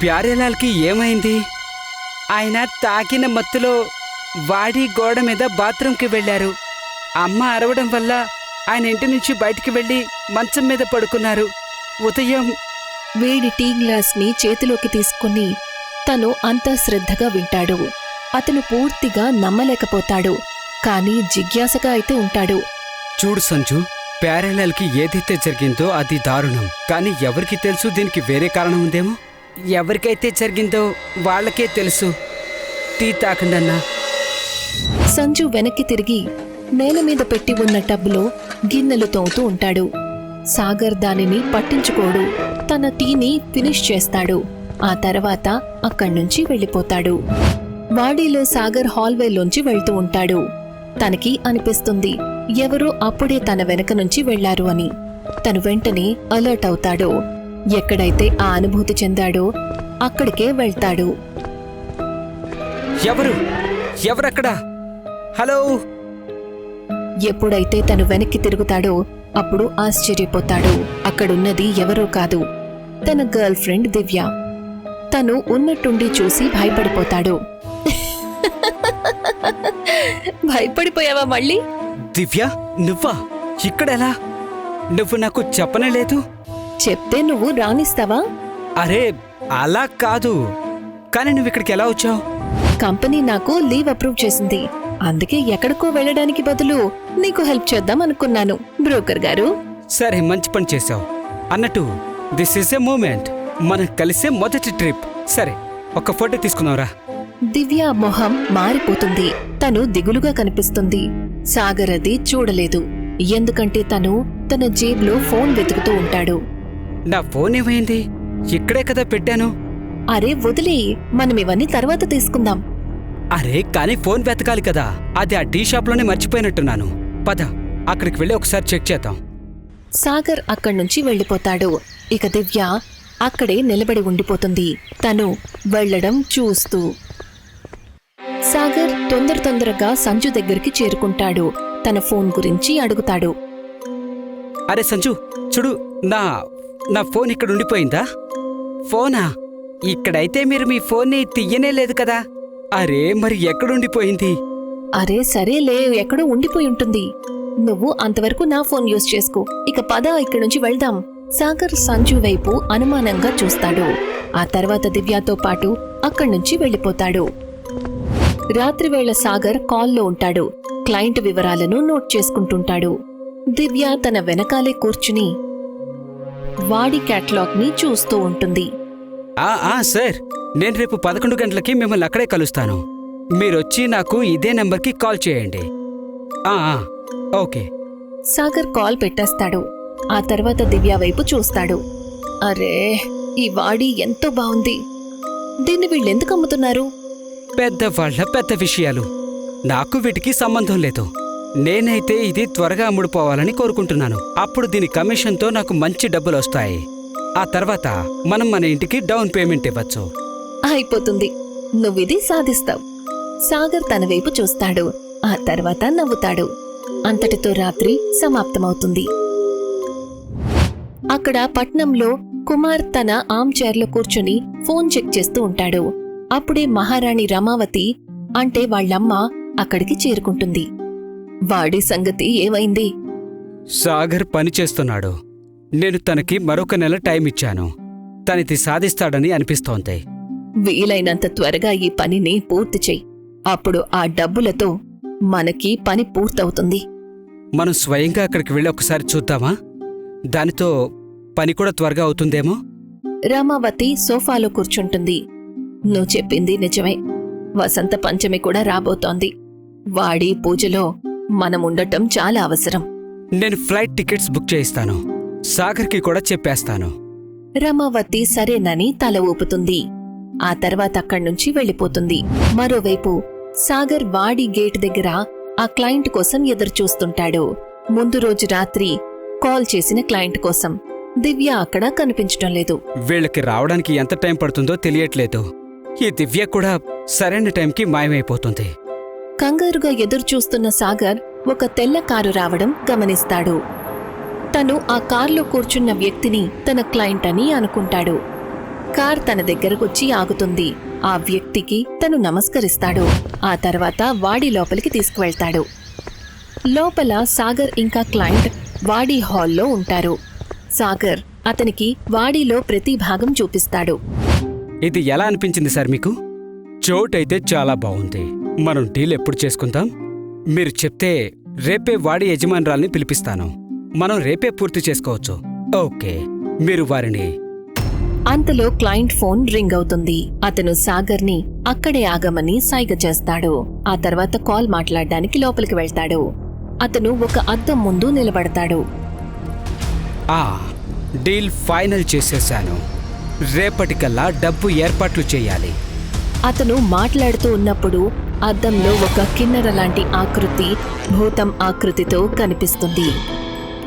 ప్యారేలాల్కి ఏమైంది? ఆయన తాగిన మత్తులో వాడి గోడ మీద బాత్రూంకి వెళ్లారు. అమ్మ అరవడం వల్ల ఆయన ఇంటి నుంచి బయటికి వెళ్ళి మంచం మీద పడుకున్నారు. ఉదయం వేడి టీ గ్లాస్ని చేతిలోకి తీసుకుని తను అంత శ్రద్ధగా వింటాడు. అతను పూర్తిగా నమ్మలేకపోతాడు, కానీ జిజ్ఞాసగా అయితే ఉంటాడు. చూడు సంజు, ప్యారేలాల్కి ఏదైతే జరిగిందో అది దారుణం. కానీ ఎవరికి తెలుసు దీనికి వేరే కారణం ఉందేమో? ఎవరికైతే జరిగిందో వాళ్ళకే తెలుసు. టీ తాకండన్నా. సంజు వెనక్కి తిరిగి నేల మీద పెట్టి ఉన్న టబ్లో గిన్నెలు తోముతూ ఉంటాడు. సాగర్ దానిని పట్టించుకోడు. తన టీని ఫినిష్ చేస్తాడు. ఆ తర్వాత అక్కడ్నుంచి వెళ్ళిపోతాడు. వాడీలో సాగర్ హాల్వేలోంచి వెళ్తూ ఉంటాడు. తనకి అనిపిస్తుంది ఎవరో అప్పుడే తన వెనక నుంచి వెళ్లారు అని. తను వెంటనే అలర్ట్ అవుతాడు. ఎక్కడైతే ఆ అనుభూతి చెందాడో అక్కడికే వెళ్తాడు. ఎవరక్కడా? హలో! ఎప్పుడైతే తను వెనక్కి తిరుగుతాడో అప్పుడు ఆశ్చర్యపోతాడు. అక్కడున్నది ఎవరో కాదు, తన గర్ల్ ఫ్రెండ్ దివ్య. తను ఉన్నట్టుండి చూసి భయపడిపోతాడు. భయపడిపోయావా మళ్ళీ? దివ్య, నువ్వా? ఇక్కడెలా? నువ్వు నాకు చెప్పనే లేదు. చెప్తే నువ్వు రానిస్తావా? అరే అలా కాదు, కానీ నువ్వు ఇక్కడికి ఎలా వచ్చావు? కంపెనీ నాకు లీవ్ అప్రూవ్ చేసింది. అందుకే ఎక్కడికో వెళ్ళడానికి బదులు నీకు హెల్ప్ చేద్దాం అనుకున్నాను బ్రోకర్ గారు. సరే, మంచి పని చేశావు. అన్నట్టు దిస్ ఈస్ ఎ మూమెంట్. మనం కలిసే మొదటి ట్రిప్. సరే, ఒక ఫోటో తీసుకుందాంరా. దివ్య మొహం మారిపోతుంది. తను దిగులుగా కనిపిస్తుంది. సాగర్ అది చూడలేదు, ఎందుకంటే తను తన జేబులో ఫోన్ వెతుకుతూ ఉంటాడు. నా ఫోన్ ఏమైంది? ఇక్కడే కదా పెట్టాను. అరే వదిలే, మనం ఇవన్నీ తర్వాత తీసుకుందాం. అరే కానీ ఫోన్ వెతకాలి కదా. అది ఆ టీ షాప్లోనే మర్చిపోయినట్టున్నాను. పద, అక్కడికి వెళ్ళి ఒకసారి చెక్ చేద్దాం. సాగర్ అక్కడ్నుంచి వెళ్ళిపోతాడు. ఇక దివ్య అక్కడే నిలబడి ఉండిపోతుంది, తను వెళ్లడం చూస్తూ. సాగర్ తొందరగా సంజు దగ్గరికి చేరుకుంటాడు. తన ఫోన్ గురించి అడుగుతాడు. అరే సంజు, చూడు, నా ఫోన్ ఇక్కడ ఉండిపోయిందా? ఫోనా? ఇక్కడైతే మీరు మీ ఫోన్ని తీయనే లేదు కదా. అరే మరి ఎక్కడుండిపోయింది? అరే సరేలే, ఎక్కడో ఉండిపోయి ఉంటుంది. నువ్వు అంతవరకు నా ఫోన్ యూజ్ చేసుకో. ఇక పద, ఇక్కడి నుంచి వెళ్దాం. సాగర్ సంజు వైపు అనుమానంగా చూస్తాడు. ఆ తర్వాత దివ్యతో పాటు అక్కడ్నుంచి వెళ్ళిపోతాడు. రాత్రివేళ సాగర్ కాల్లో ఉంటాడు. క్లయింట్ వివరాలను నోట్ చేసుకుంటుంటాడు. దివ్య తన వెనకాలే కూర్చుని వాడి క్యాటలాగ్ ని చూస్తూ ఉంటుంది. సార్, నేను రేపు 11 గంటలకి మిమ్మల్ని అక్కడే కలుస్తాను. మీరొచ్చి నాకు ఇదే నెంబర్కి కాల్ చేయండి. ఓకే. సాగర్ కాల్ పెట్టేస్తాడు. ఆ తర్వాత దివ్య వైపు చూస్తాడు. అరే, ఈ వాడి ఎంతో బావుంది. దీన్ని వీళ్ళెందుకు అమ్ముతున్నారు? పెద్ద విషయాలు. నాకు వీటికి సంబంధం లేదు. నేనైతే ఇది త్వరగా అమ్ముడుపోవాలని కోరుకుంటున్నాను. అప్పుడు దీని కమిషన్తో నాకు మంచి డబ్బులు వస్తాయి. ఆ తర్వాత మనం మన ఇంటికి డౌన్ పేమెంట్ ఇవ్వచ్చు. అయిపోతుంది, నువ్విది సాధిస్తావు. సాగర్ తన వైపు చూస్తాడు. ఆ తర్వాత నవ్వుతాడు. అంతటితో రాత్రి సమాప్తమవుతుంది. అక్కడ పట్నంలో కుమార్ తన ఆర్మ్ చైర్లో కూర్చుని ఫోన్ చెక్ చేస్తూ ఉంటాడు. అప్పుడే మహారాణి రమావతి అంటే వాళ్ళమ్మ అక్కడికి చేరుకుంటుంది. వాడి సంగతి ఏమైంది? సాగర్ పని చేస్తున్నాడు. నేను తనకి మరొక నెల టైం ఇచ్చాను. తనిది సాధిస్తాడని అనిపిస్తోంది. వీలైనంత త్వరగా ఈ పనిని పూర్తి చెయ్యి. అప్పుడు ఆ డబ్బులతో మనకి పని పూర్తవుతుంది. మనం స్వయంగా అక్కడికి వెళ్ళి ఒకసారి చూద్దామా? దానితో పని కూడా త్వరగా అవుతుందేమో. రామావతి సోఫాలో కూర్చుంటుంది. నువ్వు చెప్పింది నిజమే. వసంత పంచమి కూడా రాబోతోంది. వాడి పూజలో మనముండటం చాలా అవసరం. నేను ఫ్లైట్ టికెట్స్ బుక్ చేయిస్తాను. సాగర్కి కూడా చెప్పేస్తాను. రమావతి సరేనని తల ఊపుతుంది. ఆ తర్వాత అక్కడ్నుంచి వెళ్ళిపోతుంది. మరోవైపు సాగర్ వాడి గేట్ దగ్గర ఆ క్లయింట్ కోసం ఎదురుచూస్తుంటాడు. ముందు రోజు రాత్రి కాల్ చేసిన క్లయింట్ కోసం. దివ్య అక్కడ కనిపించటం లేదు. వీళ్ళకి రావడానికి ఎంత టైం పడుతుందో తెలియట్లేదు. ఈ దివ్య కూడా సరైన టైంకి మాయమైపోతుంది. కంగారుగా ఎదురుచూస్తున్న సాగర్ ఒక తెల్ల కారు రావడం గమనిస్తాడు. తను ఆ కార్లో కూర్చున్న వ్యక్తిని తన క్లయింట్ అని అనుకుంటాడు. కార్ తన దగ్గరకొచ్చి ఆగుతుంది. ఆ వ్యక్తికి తను నమస్కరిస్తాడు. ఆ తర్వాత వాడి లోపలికి తీసుకువెళ్తాడు. లోపల సాగర్ ఇంకా క్లయింట్ వాడి హాల్లో ఉంటారు. సాగర్ అతనికి వాడిలో ప్రతి భాగం చూపిస్తాడు. ఇది ఎలా అనిపించింది సార్ మీకు? చోటైతే చాలా బాగుంది. మనం డీల్ ఎప్పుడు చేసుకుందాం? మీరు చెప్తే రేపే వాడి యజమానురాల్ని పిలిపిస్తాను. మనం రేపే పూర్తి చేసుకోవచ్చు. ఓకే, మీరు వారిని. అంతలో క్లయింట్ ఫోన్ రింగ్ అవుతుంది. అతను సాగర్ని అక్కడే ఆగమని సైగ చేస్తాడు. ఆ తర్వాత కాల్ మాట్లాడడానికి లోపలికి వెళ్తాడు. అతను ఒక అద్దం ముందు నిలబడతాడు. డీల్ ఫైనల్ చేసేశాను. రేపటికల్లా డబ్బు ఏర్పాట్లు చేయాలి. అతను మాట్లాడుతూ ఉన్నప్పుడు అద్దంలో ఒక కిన్నెర లాంటి ఆకృతి భూతం ఆకృతితో కనిపిస్తుంది.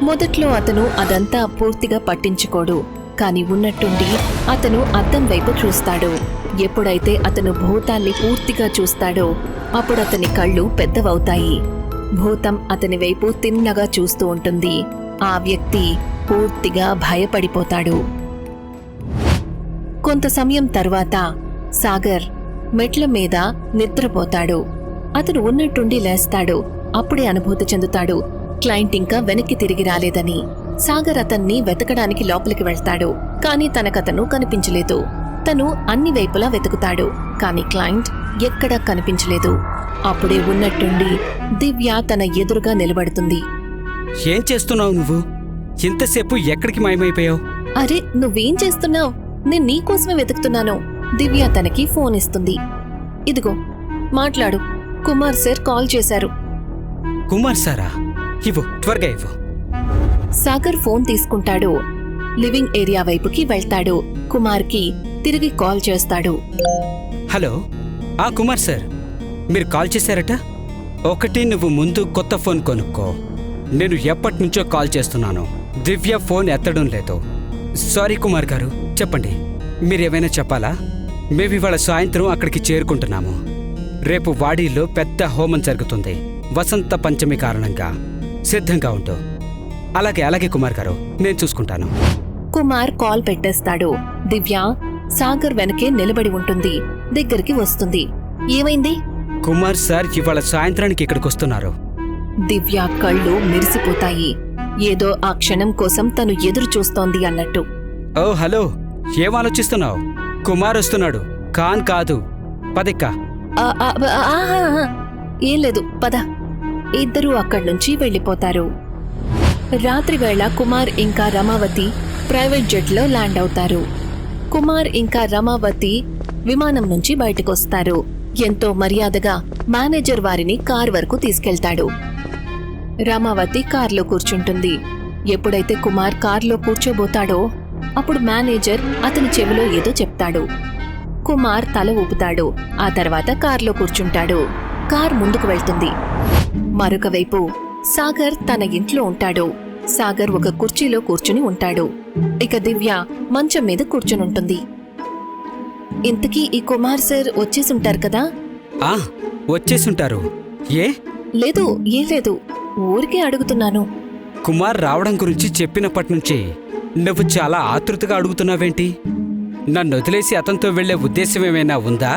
మొదట్లో అతను అదంతా పూర్తిగా పట్టించుకోడు. కాని ఉన్నట్టుండి అతను అద్దం వైపు చూస్తాడు. ఎప్పుడైతే అతను భూతాన్ని పూర్తిగా చూస్తాడో అప్పుడు అతని కళ్ళు పెద్దవవుతాయి. భూతం అతని వైపు తిన్నగా చూస్తూ ఉంటుంది. ఆ వ్యక్తి పూర్తిగా భయపడిపోతాడు. కొంత సమయం తర్వాత సాగర్ మెట్ల మీద నిద్రపోతాడు. అతను ఉన్నట్టుండి లేస్తాడు. అప్పుడే అనుభూతి చెందుతాడు క్లయింట్ ఇంకా వెనక్కి తిరిగి రాలేదని. సాగర్ అతన్ని వెతకడానికి లోపలికి వెళ్తాడు. కాని తనకతను కనిపించలేదు. తను అన్ని వైపులా వెతుకుతాడు. కాని క్లయింట్ ఎక్కడా కనిపించలేదు. అప్పుడే ఉన్నట్టుండి దివ్య తన ఎదురుగా నిలబడుతుంది. ఏం చేస్తున్నావు నువ్వు? ఇంతసేపు ఎక్కడికి మాయమైపోయావు? అరే, నువ్వేం చేస్తున్నావు? నేను నీకోసమే వెతుకుతున్నాను. దివ్య తనకి ఫోన్ ఇస్తుంది. ఇదిగో మాట్లాడు. కుమార్ సార్ కాల్ చేశారు. కుమార్ సారా? ఇవ్వు, త్వరగా ఇవ్వు. సాగర్ ఫోన్ తీసుకుంటాడు. లివింగ్ ఏరియా వైపుకి వెళ్తాడు. కుమార్కి తిరిగి కాల్ చేస్తాడు. హలో, కుమార్ సార్, మీరు కాల్ చేశారట? ఒకటి, నువ్వు ముందు కొత్త ఫోన్ కొనుక్కో. నేను ఎప్పటినుంచో కాల్ చేస్తున్నాను. దివ్య ఫోన్ ఎత్తడం లేదు. సారీ కుమార్ గారు, చెప్పండి, మీరేమైనా చెప్పాలా? మేము ఇవాళ సాయంత్రం అక్కడికి చేరుకుంటున్నాము. రేపు వాడీలో పెద్ద హోమం జరుగుతుంది. వసంత పంచమి కారణంగా సిద్ధంగా ఉంటూ. అలాగే కుమార్ గారు, నేను చూసుకుంటాను. కుమార్ కాల్ పెట్టేస్తాడు. దివ్య సాగర్ వెనకే నిలబడి ఉంటుంది. దగ్గరికి వస్తుంది. ఏమైంది? కుమార్ సార్ ఇవాళ సాయంత్రానికి ఇక్కడికి వస్తున్నారు. దివ్య కళ్ళు మెరిసిపోతాయి. ఏదో ఆ క్షణం కోసం తను ఎదురు చూస్తోంది అన్నట్టు. ఓ హలో, ఏం ఆలోచిస్తున్నావు? కుమార్ వస్తున్నాడు, ఖాన్ కాదు. పదిక్క. ఏం లేదు, పద. ఇద్దరూ అక్కడ్నుంచి వెళ్ళిపోతారు. రాత్రివేళ కుమార్ ఇంకా రమావతి ప్రైవేట్ జెట్లో ల్యాండ్ అవుతారు. కుమార్ ఇంకా రమావతి విమానం నుంచి బయటకొస్తారు. ఎంతో మర్యాదగా మేనేజర్ వారిని కార్ వరకు తీసుకెళ్తాడు. రమావతి కార్లో కూర్చుంటుంది. ఎప్పుడైతే కుమార్ కార్లో కూర్చోబోతాడో అప్పుడు మేనేజర్ అతని చెవిలో ఏదో చెప్తాడు. కుమార్ తల ఊపుతాడు. ఆ తర్వాత కార్లో కూర్చుంటాడు. కార్ ముందుకు వెళ్తుంది. మరొక వైపు సాగర్ తన ఇంట్లో ఉంటాడు. సాగర్ ఒక కుర్చీలో కూర్చుని ఉంటాడు. ఇక దివ్య మంచం మీద కూర్చునుంటుంది. ఇంతకీ ఈ కుమార్ సార్ వచ్చేసుంటారు కదా? వచ్చేసుంటారు. ఏ? లేదు, ఏం లేదు, ఊరికే అడుగుతున్నాను. కుమార్ రావడం గురించి చెప్పినప్పటినుంచి నువ్వు చాలా ఆతృతగా అడుగుతున్నావేంటి? నన్ను వదిలేసి అతనితో వెళ్లే ఉద్దేశమేమైనా ఉందా?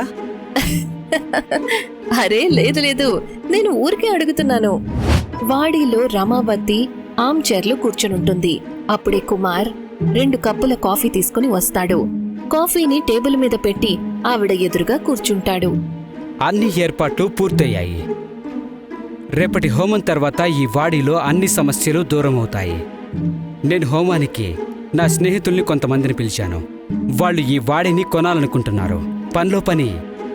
అరే లేదు లేదు, నేను ఊరికే అడుగుతున్నాను. వాడిలో రమావతి ఆమ్ చైర్లో కూర్చునుంటుంది. అప్పుడే కుమార్ 2 కప్పుల కాఫీ తీసుకుని వస్తాడు. కాఫీని టేబుల్ మీద పెట్టి ఆవిడ ఎదురుగా కూర్చుంటాడు. అన్ని ఏర్పాట్లు పూర్తయ్యాయి. రేపటి హోమం తర్వాత ఈ వాడిలో అన్ని సమస్యలు దూరమవుతాయి. నేను హోమానికి నా స్నేహితుల్ని కొంతమందిని పిలిచాను. వాళ్ళు ఈ వాడిని కొనాలనుకుంటున్నారు. పనిలో పని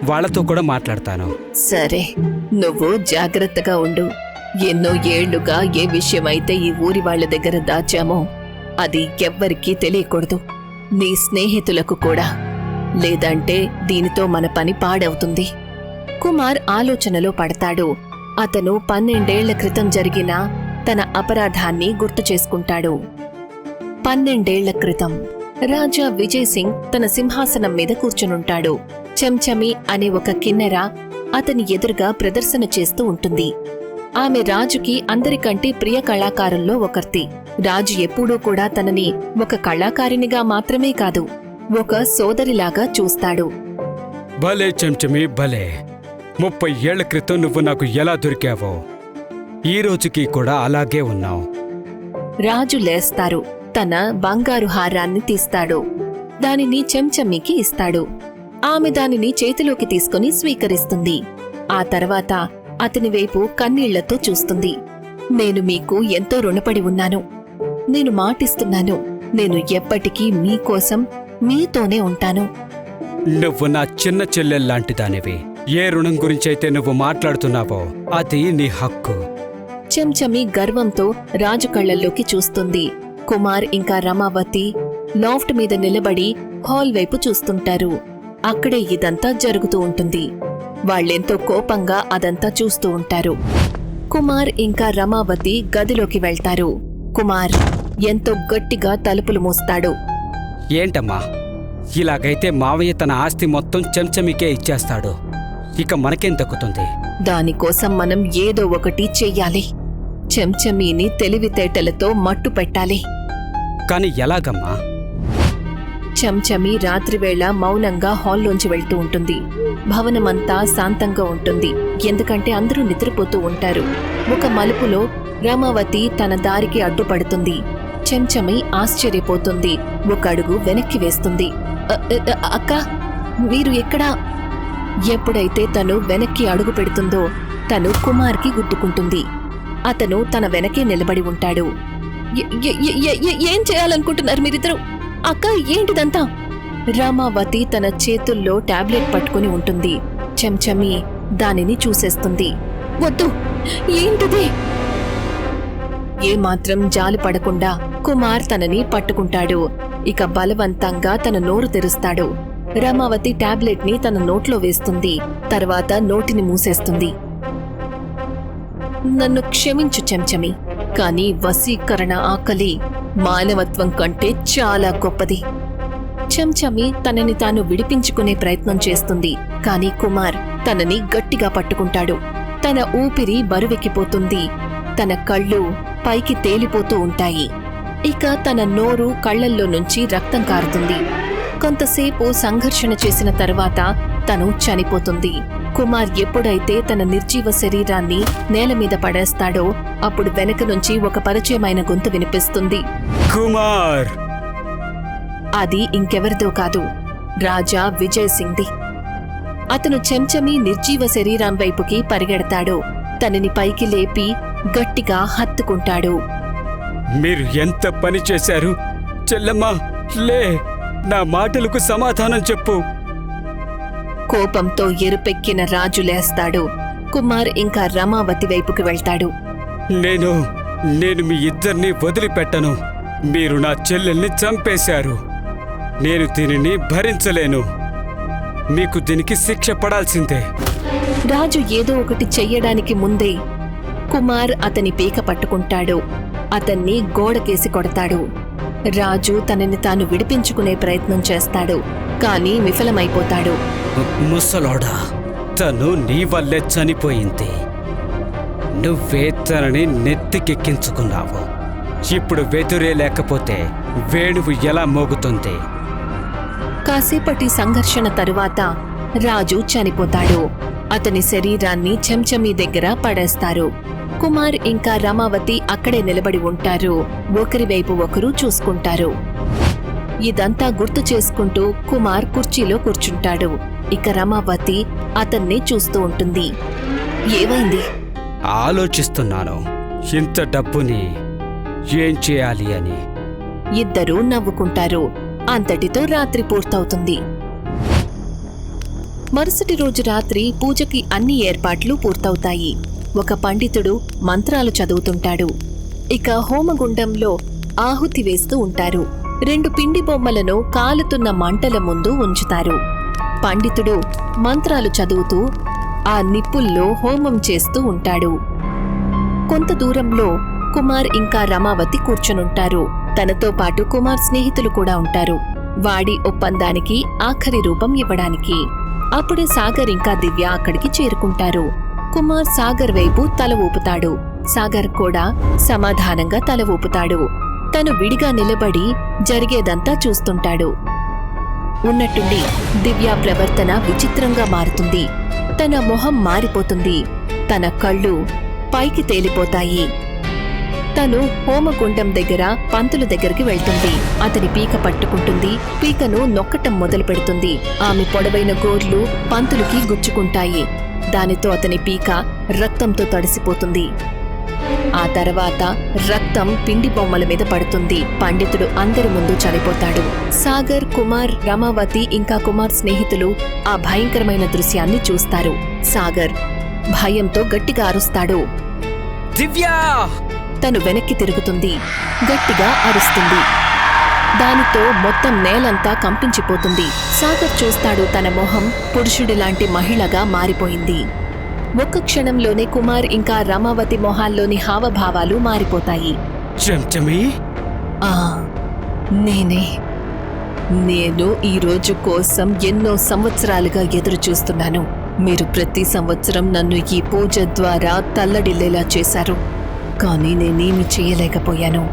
వాళ్లతో కూడా మాట్లాడతాను. సరే, నువ్వు జాగ్రత్తగా ఉండు. ఎన్నో ఏళ్లుగా ఏ విషయమైతే ఈ ఊరి వాళ్ల దగ్గర దాచామో అది ఎవ్వరికీ తెలియకూడదు, నీ స్నేహితులకు కూడా. లేదంటే దీనితో మన పని పాడవుతుంది. కుమార్ ఆలోచనలో పడతాడు. అతను 12 క్రితం జరిగిన తన అపరాధాన్ని గుర్తు చేసుకుంటాడు. 12 క్రితం రాజా విజయ్ సింగ్ తన సింహాసనం మీద కూర్చునుంటాడు. చెంచమి అనే ఒక కిన్నెర అతని ఎదురుగా ప్రదర్శన చేస్తూ ఉంటుంది. ఆమె రాజుకి అందరికంటే ప్రియ కళాకారుల్లో ఒకర్తి. రాజు ఎప్పుడూ కూడా తనని ఒక కళాకారినిగా మాత్రమే కాదు, ఒక సోదరిలాగా చూస్తాడు. భలే చెంచమి భలే. 30 ఏళ్ల క్రితం నువ్వు నాకు ఎలా దొరికావో ఈ రోజుకి కూడా అలాగే ఉన్నావు. రాజు లేస్తారు. తన బంగారు హారాన్ని తీస్తాడు. దానిని చెంచమ్మికి ఇస్తాడు. ఆమె దానిని చేతిలోకి తీసుకుని స్వీకరిస్తుంది. ఆ తర్వాత అతని వైపు కన్నీళ్లతో చూస్తుంది. నేను మీకు ఎంతో రుణపడి ఉన్నాను. నేను మాటిస్తున్నాను, నేను ఎప్పటికీ మీకోసం మీతోనే ఉంటాను. నువ్వు నా చిన్న చెల్లెల్లాంటి దానివి. ఏ రుణం గురించైతే నువ్వు మాట్లాడుతున్నావో అది నీ హక్కు. చెంచమి గర్వంతో రాజు కళ్ళల్లోకి చూస్తుంది. కుమార్ ఇంకా రమావతి లాఫ్ట్ మీద నిలబడి హాల్ వైపు చూస్తుంటారు. అక్కడే ఇదంతా జరుగుతూ ఉంటుంది. వాళ్ళెంతో కోపంగా అదంతా చూస్తూ ఉంటారు. కుమార్ ఇంకా రమావతి గదిలోకి వెళ్తారు. కుమార్ ఎంతో గట్టిగా తలుపులు మూస్తాడు. ఏంటమ్మా, ఇలాగైతే మావయ్య తన ఆస్తి మొత్తం చెంచమికే ఇచ్చేస్తాడు. ఇక మనకేం దక్కుతుంది? దానికోసం మనం ఏదో ఒకటి చెయ్యాలి. చెంచమీని తెలివితేటలతో మట్టు పెట్టాలి. కాని ఎలాగమ్మా? చెంచమి రాత్రివేళ మౌనంగా హాల్లోంచి వెళ్తూ ఉంటుంది. భవనమంతా శాంతంగా ఉంటుంది, ఎందుకంటే అందరూ నిద్రపోతూ ఉంటారు. ఒక మలుపులో రమావతి తన దారికి అడ్డుపడుతుంది. చెంచమి ఆశ్చర్యపోతుంది. ఒక అడుగు వెనక్కి వేస్తుంది. అక్క, మీరు ఎక్కడా? ఎప్పుడైతే తను వెనక్కి అడుగు పెడుతుందో తను కుమార్కి గుద్దుకుంటుంది. అతను తన వెనకే నిలబడి ఉంటాడు. ఏం చేయాలనుకుంటున్నారు మీరిద్దరు? అక్క, ఏంటిదంతా? రామావతి తన చేతుల్లో టాబ్లెట్ పట్టుకుని ఉంటుంది. చెంచమి దానిని చూసేస్తుంది. వద్దు, ఏంటిది? ఏమాత్రం జాలి పడకుండా కుమార్ తనని పట్టుకుంటాడు. ఇక బలవంతంగా తన నోరు తెరుస్తాడు. రామావతి టాబ్లెట్ ని తన నోట్లో వేస్తుంది. తర్వాత నోటిని మూసేస్తుంది. నన్ను క్షమించు చెంచమి, కానీ వశీకరణ ఆకలి మానవత్వం కంటే చాలా గొప్పది. చెంచమి తనని తాను విడిపించుకునే ప్రయత్నం చేస్తుంది. కాని కుమార్ తనని గట్టిగా పట్టుకుంటాడు. తన ఊపిరి బరువెక్కిపోతుంది. తన కళ్ళు పైకి తేలిపోతూ ఉంటాయి. ఇక తన నోరు, కళ్లల్లో నుంచి రక్తం కారుతుంది. కొంతసేపు సంఘర్షణ చేసిన తర్వాత తను చనిపోతుంది. కుమార్ ఎప్పుడైతే తన నిర్జీవ శరీరాన్ని నేల మీద పడేస్తాడో అప్పుడు వెనక నుంచి ఒక పరిచయమైన గొంతు వినిపిస్తుంది. కుమార్! అది ఇంకెవరిదో కాదు, రాజా విజయ్ సింగ్ది. అతను చెంచమి నిర్జీవ శరీరం వైపుకి పరిగెడతాడు. తనని పైకి లేపి గట్టిగా హత్తుకుంటాడు. మీరు ఎంత పని చేశారు? చెల్లమ్మా, లే, నా మాటలకు సమాధానం చెప్పు. కోపంతో ఎరుపెక్కిన రాజు లేస్తాడు. కుమార్ ఇంకా రమావతి వైపుకి వెళ్తాడు. నేను మీ ఇద్దరిని వదిలిపెట్టను. మీరు నా చెల్లెల్ని చంపేశారు. నేను దీనిని భరించలేను. మీకు దీనికి శిక్ష పడాల్సిందే. రాజు ఏదో ఒకటి చెయ్యడానికి ముందే కుమార్ అతని పీక పట్టుకుంటాడు. అతన్ని గోడకేసి కొడతాడు. రాజు తనని తాను విడిపించుకునే ప్రయత్నం చేస్తాడు, కానీ విఫలమైపోతాడు. ముసలోడా, తను నీ వల్లే చనిపోయింది. నువ్వే తనని నెత్తికెక్కించుకున్నావు. ఇప్పుడు వెదురే లేకపోతే వేణువు ఎలా మోగుతుంది? కాసేపటి సంఘర్షణ తరువాత రాజు చనిపోతాడు. అతని శరీరాన్ని చెంచమి దగ్గర పడేస్తారు. కుమార్ ఇంకా రమావతి అక్కడే నిలబడి ఉంటారు. ఒకరి వైపు ఒకరు చూసుకుంటారు. ఇదంతా గుర్తు చేసుకుంటూ కుమార్ కుర్చీలో కూర్చుంటాడు. ఇక రమావతి అతన్ని చూస్తూ ఉంటుంది. ఏమైంది? ఆలోచిస్తున్నాను, ఇంత డబ్బుని ఏం చేయాలి అని. ఇద్దరూ నవ్వుకుంటారు. అంతటితో రాత్రి పూర్తవుతుంది. మరుసటి రోజు రాత్రి పూజకి అన్ని ఏర్పాట్లు పూర్తవుతాయి. ఒక పండితుడు మంత్రాలు చదువుతుంటాడు. ఇక హోమగుండంలో ఆహుతి వేస్తూ ఉంటారు. 2 పిండి బొమ్మలను కాలుతున్న మంటల ముందు ఉంచుతారు. పండితుడు మంత్రాలు చదువుతూ ఆ నిప్పుల్లో హోమం చేస్తూ ఉంటాడు. కొంత దూరంలో కుమార్ ఇంకా రమావతి కూర్చునుంటారు. తనతో పాటు కుమార్ స్నేహితులు కూడా ఉంటారు, వాడి ఒప్పందానికి ఆఖరి రూపం ఇవ్వడానికి. అప్పుడే సాగర్ ఇంకా దివ్య అక్కడికి చేరుకుంటారు. కుమార్ సాగర్ వైపు తల ఊపుతాడు. సాగర్ కూడా సమాధానంగా తల ఊపుతాడు. తను విడిగా నిలబడి జరిగేదంతా చూస్తుంటాడు. ఉన్నట్టుండి దివ్య ప్రవర్తన విచిత్రంగా మారుతుంది. తన మొహం మారిపోతుంది. తన కళ్ళు పైకి తేలిపోతాయి. తను హోమగుండం దగ్గర పంతులు దగ్గరికి వెళ్తుంది. అతని పీక పట్టుకుంటుంది. పీకను నొక్కటం మొదలు పెడుతుంది. ఆమె పొడవైన గోర్లు పంతులుకి గుచ్చుకుంటాయి. దానితో అతని పీక రక్తంతో తడిసిపోతుంది. ఆ తర్వాత రక్తం పిండి బొమ్మల మీద పడుతుంది. పండితుడు అందరి ముందు చనిపోతాడు. సాగర్, కుమార్, రమావతి ఇంకా కుమార్ స్నేహితులు ఆ భయంకరమైన దృశ్యాన్ని చూస్తారు. సాగర్ భయంతో గట్టిగా అరుస్తాడు. దివ్యా! తను వెనక్కి తిరుగుతుంది. గట్టిగా అరుస్తుంది. దానితో మొత్తం నేలంతా కంపించిపోతుంది. సాగర్ చూస్తాడు, తన మొహం పురుషుడిలాంటి మహిళగా మారిపోయింది. ఒక్క క్షణంలోనే కుమార్ ఇంకా రమావతి మొహాల్లోని హావభావాలు మారిపోతాయి. చెంచమి, నేను ఈ రోజు కోసం ఎన్నో సంవత్సరాలుగా ఎదురు చూస్తున్నాను. మీరు ప్రతి సంవత్సరం నన్ను ఈ పూజ ద్వారా తల్లడిల్లేలా చేశారు. కానీ నేనేమి చేయలేకపోయాను.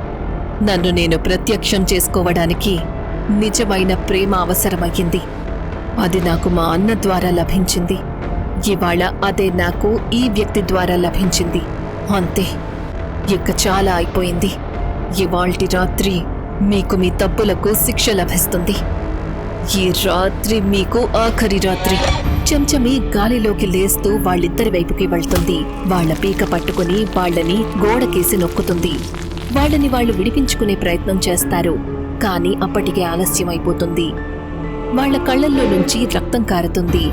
నన్ను నేను ప్రత్యక్షం చేసుకోవడానికి నిజమైన ప్రేమ అవసరమయ్యింది. అది నాకు మా అన్న ద్వారా లభించింది. ఇవాళ అదే నాకు ఈ వ్యక్తి ద్వారా లభించింది. అంతే, ఇక చాలా అయిపోయింది. ఇవాల్టి రాత్రి మీకు మీ తప్పులకు శిక్ష లభిస్తుంది. ఈ రాత్రి మీకు ఆఖరి రాత్రి. చెంచమి గాలిలోకి లేస్తూ వాళ్ళిద్దరి వైపుకి వెళ్తుంది. వాళ్ల పీక పట్టుకుని వాళ్లని గోడకేసి నొక్కుతుంది. వాళ్ళని వాళ్ళు విడిపించుకునే ప్రయత్నం చేస్తారు. కాని అప్పటికే ఆలస్యమైపోతుంది. వాళ్ల కళ్లల్లో నుంచి రక్తం కారుతుంది.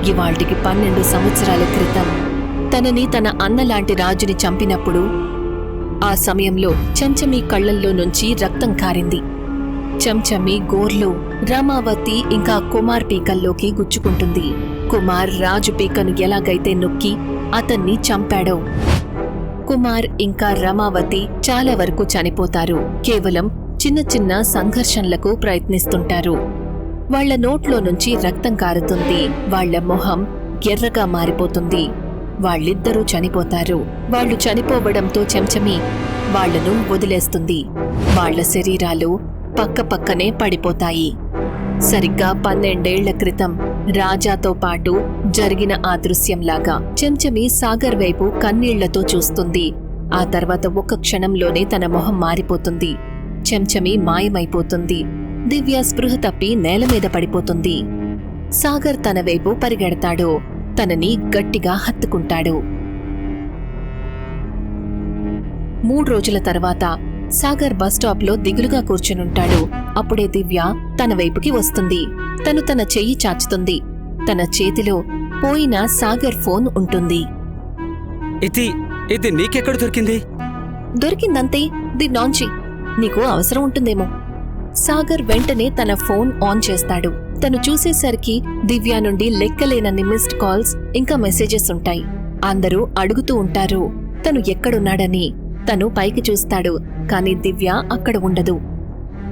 ఇవాళ్టికి 12 సంవత్సరాల క్రితం తనని తన అన్నలాంటి రాజుని చంపినప్పుడు ఆ సమయంలో చెంచమి కళ్లల్లో నుంచి రక్తం కారింది. చెంచమి గోర్లు రమావతి ఇంకా కుమార్ పీకల్లోకి గుచ్చుకుంటుంది. కుమార్ రాజు పీకను ఎలాగైతే నొక్కి అతన్ని చంపాడో, కుమార్ ఇంకా రమావతి చాలా వరకు చనిపోతారు. కేవలం చిన్న చిన్న సంఘర్షణలకు ప్రయత్నిస్తుంటారు. వాళ్ల నోట్లో నుంచి రక్తం కారుతుంది. వాళ్ల మొహం ఎర్రగా మారిపోతుంది. వాళ్ళిద్దరూ చనిపోతారు. వాళ్ళు చనిపోవడంతో చెంచమి వాళ్లను వదిలేస్తుంది. వాళ్ల శరీరాలు పక్కపక్కనే పడిపోతాయి. సరిగ్గా 12 ఏళ్ల క్రితం రాజాతో పాటు జరిగిన ఆ దృశ్యంలాగా చెంచమి సాగర్ వైపు కన్నీళ్లతో చూస్తుంది. ఆ తర్వాత ఒక్క క్షణంలోనే తన మొహం మారిపోతుంది. చెంచమి మాయమైపోతుంది. దివ్య స్పృహ తప్పి నేల మీద పడిపోతుంది. సాగర్ తన వైపు పరిగెడతాడు. తనని గట్టిగా హత్తుకుంటాడు. 3 రోజుల తర్వాత సాగర్ బస్టాప్లో దిగులుగా కూర్చునుంటాడు. అప్పుడే దివ్య తన వైపుకి వస్తుంది. తను తన చెయ్యి చాచుతుంది. తన చేతిలో పోయిన సాగర్ ఫోన్ ఉంటుంది. ఇది నీకెక్కడ దొరికింది? దొరికిందంతే, దీన్ని ఆన్ చెయ్, నీకు అవసరం ఉంటుందేమో. సాగర్ వెంటనే తన ఫోన్ ఆన్ చేస్తాడు. తను చూసేసరికి దివ్య నుండి లెక్కలేనన్ని మిస్డ్ కాల్స్ ఇంకా మెసేజెస్ ఉంటాయి. అందరూ అడుగుతూ ఉంటారు తను ఎక్కడున్నాడని. తను పైకి చూస్తాడు, కాని దివ్య అక్కడ ఉండదు.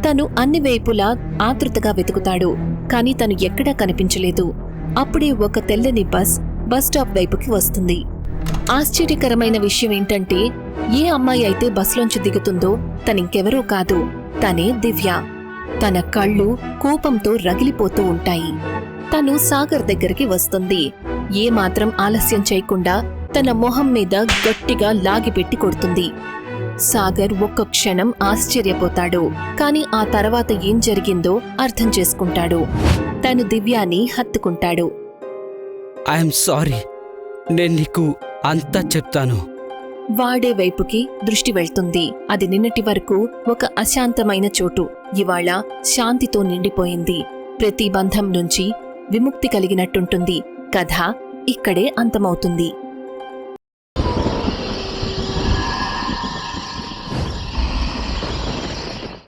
తను అన్ని వైపులా ఆతృతగా వెతుకుతాడు, కాని తను ఎక్కడా కనిపించలేదు. అప్పుడే ఒక తెల్లని బస్ స్టాప్ వైపుకి వస్తుంది. ఆశ్చర్యకరమైన విషయం ఏంటంటే, ఏ అమ్మాయి అయితే బస్లోంచి దిగుతుందో తనింకెవరూ కాదు, తనే దివ్య. తన కళ్ళు కోపంతో రగిలిపోతూ ఉంటాయి. తను సాగర్ దగ్గరికి వస్తుంది. ఏమాత్రం ఆలస్యం చేయకుండా తన మొహం మీద గట్టిగా లాగిపెట్టి కొడుతుంది. సాగర్ ఒక్క క్షణం ఆశ్చర్యపోతాడు, కాని ఆ తర్వాత ఏం జరిగిందో అర్థం చేసుకుంటాడు. తను దివ్యాని హత్తుకుంటాడు. ఐఎమ్ సారీ, నేను నీకు అంతా చెప్తాను. వాడే వైపుకి దృష్టి వెళ్తుంది. అది నిన్నటి వరకు ఒక అశాంతమైన చోటు ఇవాళ శాంతితో నిండిపోయింది. ప్రతి బంధం నుంచి విముక్తి కలిగినట్టుంటుంది. కథ ఇక్కడే అంతమవుతుంది.